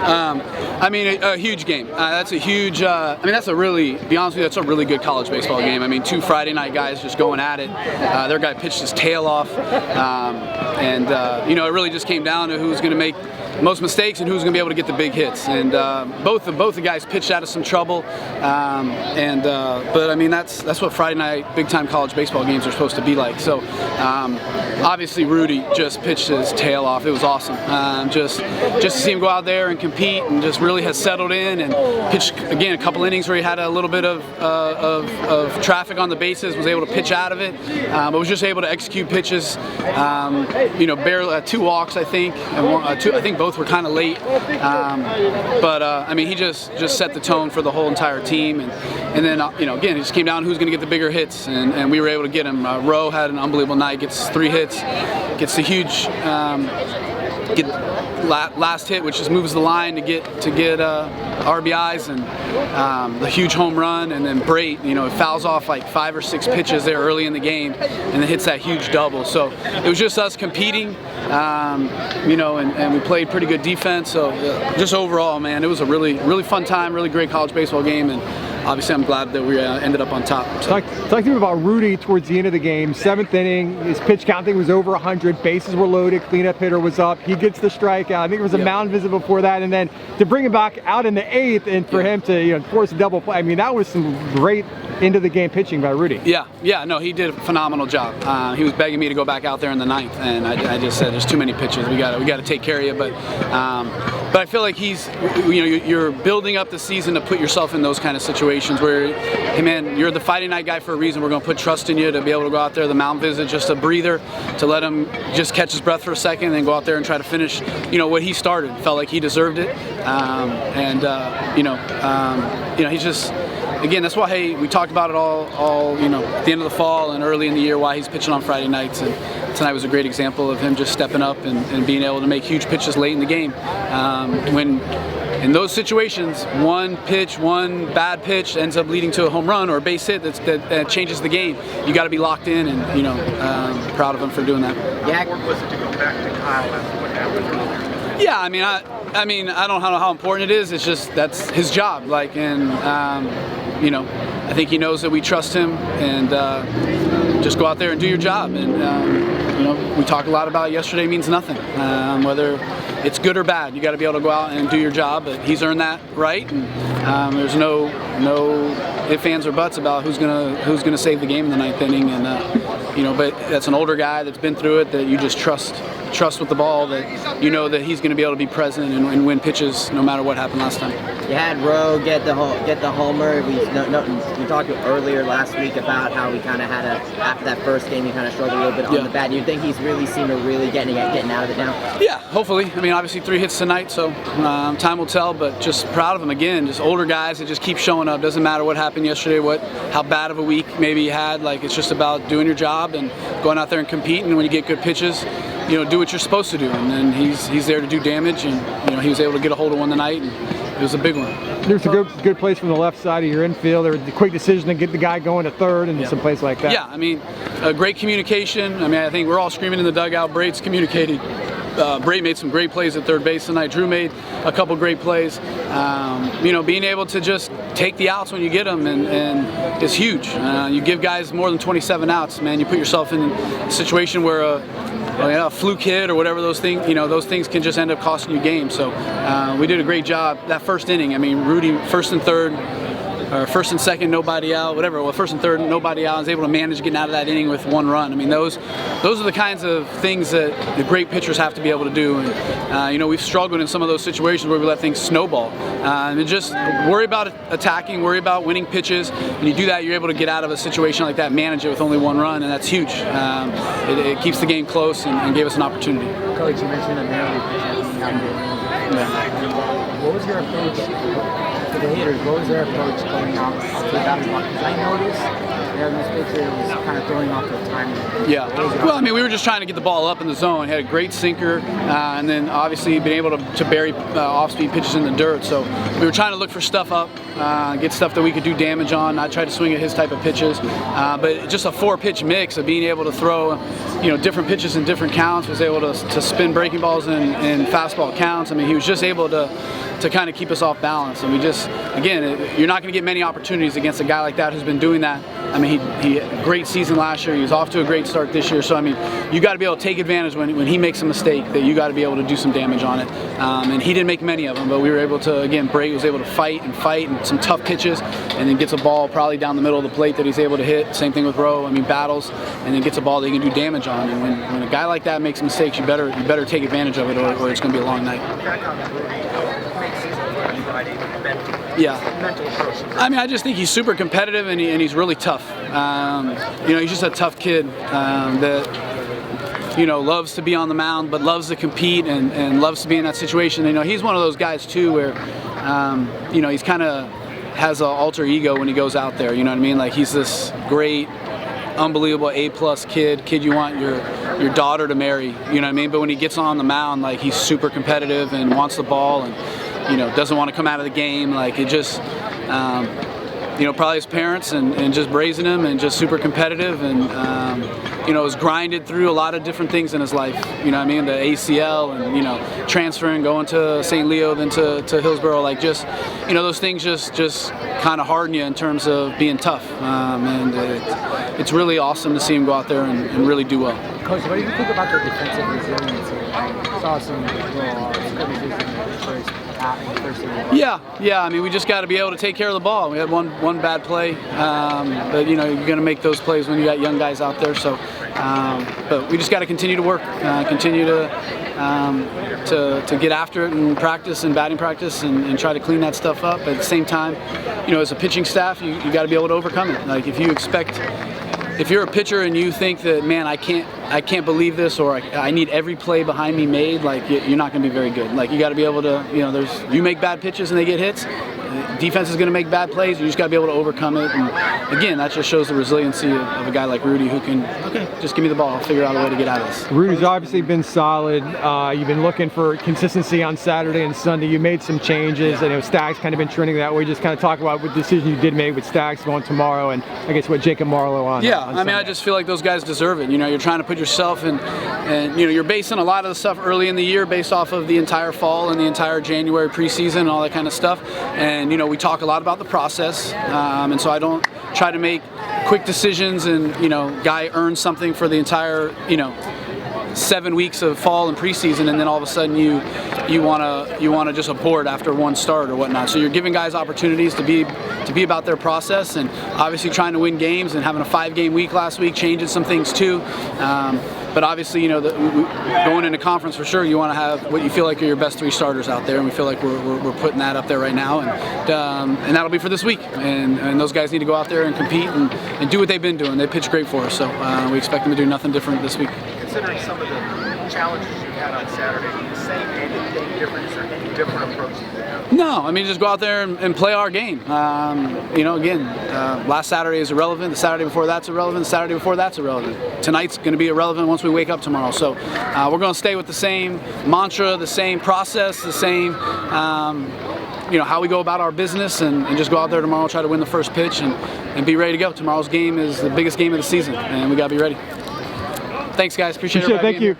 I mean, a huge game. That's a huge. I mean, that's a really. To be honest with you, that's a really good college baseball game. I mean, 2 Friday night guys just going at it. Their guy pitched his tail off, and you know, it really just came down to who's going to make most mistakes and who's going to be able to get the big hits. And both the guys pitched out of some trouble. But I mean, that's what Friday night big time college baseball games are supposed to be like. So obviously Rudy just pitched his tail off. It was awesome. Just to see him go out there and compete, and just really has settled in and pitched again a couple innings where he had a little bit of traffic on the bases, was able to pitch out of it, but was just able to execute pitches. You know, barely 2 walks I think, and I think both were kind of late. But I mean, he just set the tone for the whole entire team, and then you know, again, it just came down to who's going to get the bigger hits, and we were able to get him. Rowe had an unbelievable night, gets 3 hits, gets the huge last hit, which just moves the line to get RBIs, and the huge home run, and then Brait, you know, fouls off like 5 or 6 pitches there early in the game, and then hits that huge double. So it was just us competing, you know, and we played pretty good defense. So just overall, man, it was a really fun time, really great college baseball game, and obviously I'm glad that we ended up on top. So. Talk to me about Rudy towards the end of the game. 7th inning, his pitch counting was over 100, bases were loaded, cleanup hitter was up, he gets the strikeout. I think there was a mound visit before that, and then to bring him back out in the 8th and for him to, you know, force a double play. I mean, that was some great end of the game pitching by Rudy. Yeah, no, he did a phenomenal job. He was begging me to go back out there in the 9th, and I just said there's too many pitches. We got to take care of you. But I feel like he's, you know, you're building up the season to put yourself in those kind of situations where, hey man, you're the Friday night guy for a reason. We're going to put trust in you to be able to go out there, the mound visit, just a breather, to let him just catch his breath for a second, and then go out there and try to finish, you know, what he started. Felt like he deserved it, you know, he's just. Again, that's why, hey, we talked about it all, you know, at the end of the fall and early in the year, why he's pitching on Friday nights. And tonight was a great example of him just stepping up and being able to make huge pitches late in the game. When in those situations, one pitch, one bad pitch ends up leading to a home run or a base hit that changes the game. You got to be locked in, and, you know, proud of him for doing that. Yeah. What was it to go back to Kyle after what happened earlier? Yeah, I mean, I don't know how important it is. It's just that's his job. Like, and you know, I think he knows that we trust him, and just go out there and do your job. And you know, we talked a lot about yesterday means nothing, whether it's good or bad. You got to be able to go out and do your job. But he's earned that right, and there's no ifs, ands, or buts about who's gonna save the game in the 9th inning. And you know, but that's an older guy that's been through it that you just trust with the ball, that you know that he's going to be able to be present and win pitches no matter what happened last time. You had Rowe get the homer. We talked earlier last week about how we kind of had after that first game, he kind of struggled a little bit on the bat. Do you think he's really seemed to really getting out of it now? Yeah, hopefully. I mean, obviously 3 hits tonight, so time will tell. But just proud of him again. Just older guys that just keep showing up. Doesn't matter what happened yesterday, how bad of a week maybe you had. Like, it's just about doing your job and going out there and competing. And when you get good pitches, you know, do what you're supposed to do, and then he's there to do damage, and you know, he was able to get a hold of one tonight, and it was a big one. There's a good place from the left side of your infield. There was a quick decision to get the guy going to third, and some place like that. Yeah, I mean, great communication. I mean, I think we're all screaming in the dugout. Brait's communicating. Brait made some great plays at third base tonight. Drew made a couple great plays. You know, being able to just take the outs when you get them and is huge. You give guys more than 27 outs, man. You put yourself in a situation where a fluke hit or whatever, those things, you know, those things can just end up costing you games. So we did a great job that first inning. I mean, Rudy first and third, or first and second, nobody out, whatever. Well, first and third, nobody out. I was able to manage getting out of that inning with 1 run. I mean, those are the kinds of things that the great pitchers have to be able to do. And you know, we've struggled in some of those situations where we let things snowball. And just worry about attacking, worry about winning pitches. When you do that, you're able to get out of a situation like that, manage it with only 1 run, and that's huge. It keeps the game close and gave us an opportunity. Coach, you mentioned a narrow What was your approach to the hitters? What was their approach going out to the batting block? Because I noticed this pitcher was kind of throwing off the timing. Yeah. Well, I mean, we were just trying to get the ball up in the zone. Had a great sinker, and then obviously been able to bury off-speed pitches in the dirt. So we were trying to look for stuff up, get stuff that we could do damage on. Not try to swing at his type of pitches, but just a 4-pitch mix of being able to throw, you know, different pitches in different counts. Was able to spin breaking balls in fastball counts. I mean, he was just able to to kind of keep us off balance. And we just, again, you're not going to get many opportunities against a guy like that who's been doing that. I mean, he had a great season last year. He was off to a great start this year. So, I mean, you got to be able to take advantage when he makes a mistake, that you got to be able to do some damage on it. And he didn't make many of them, but we were able to, again, Bray was able to fight and some tough pitches, and then gets a ball probably down the middle of the plate that he's able to hit. Same thing with Rowe. I mean, battles, and then gets a ball that he can do damage on. And when a guy like that makes mistakes, you better take advantage of it, or it's going to be a long night. Yeah. I mean, I just think he's super competitive, and he's really tough. He's just a tough kid that, loves to be on the mound, but loves to compete and loves to be in that situation. He's one of those guys too where, he's kind of has an alter ego when he goes out there. You know what I mean? Like, he's this great, unbelievable A+ kid you want your daughter to marry. You know what I mean? But when he gets on the mound, like, he's super competitive and wants the ball, and doesn't want to come out of the game. Like, it just, probably his parents and just raising him, and just super competitive, and has grinded through a lot of different things in his life. You know what I mean? The ACL, and transferring, going to St. Leo, then to Hillsborough. Like, just, those things just kind of harden you in terms of being tough. And it's really awesome to see him go out there and really do well. Coach, what do you think about the defensive resilience here? I saw some scrimmages in the first half. Yeah. I mean, we just got to be able to take care of the ball. We had one bad play, but you're going to make those plays when you got young guys out there. So, but we just got to continue to work, continue to get after it in practice and batting practice, and try to clean that stuff up. But at the same time, as a pitching staff, you got to be able to overcome it. Like, if you're a pitcher and you think that, man, I can't believe this, or I need every play behind me made, like, you're not going to be very good. Like, you got to be able to, you make bad pitches and they get hits. Defense is going to make bad plays. You just got to be able to overcome it. And again, that just shows the resiliency of a guy like Rudy, who can, just give me the ball, I'll figure out a way to get out of this. Rudy's obviously been solid. You've been looking for consistency on Saturday and Sunday. You made some changes. I know Staggs kind of been trending that way. Just kind of talk about what decision you did make with Staggs going tomorrow, and I guess what Jacob Marlowe on. Yeah, on I mean, I just feel like those guys deserve it. You're trying to put yourself in, and you're basing a lot of the stuff early in the year based off of the entire fall and the entire January preseason and all that kind of stuff. And we talk a lot about the process, and so I don't try to make quick decisions and guy earns something for the entire 7 weeks of fall and preseason, and then all of a sudden you want to just abort after one start or whatnot. So you're giving guys opportunities to be about their process, and obviously trying to win games, and having a 5-game week last week changes some things too. But obviously, going into conference for sure, you want to have what you feel like are your best 3 starters out there, and we feel like we're putting that up there right now, and that'll be for this week. And those guys need to go out there and compete and do what they've been doing. They pitched great for us, so we expect them to do nothing different this week. Considering some of the challenges you had on Saturday, do you say anything different? Is there any different approach to that? No, I mean, just go out there and play our game. Again, last Saturday is irrelevant. The Saturday before that's irrelevant. The Saturday before that's irrelevant. Tonight's going to be irrelevant once we wake up tomorrow. So we're going to stay with the same mantra, the same process, the same, how we go about our business, and just go out there tomorrow, try to win the first pitch, and be ready to go. Tomorrow's game is the biggest game of the season, and we got to be ready. Thanks, guys. Appreciate it. Thank you.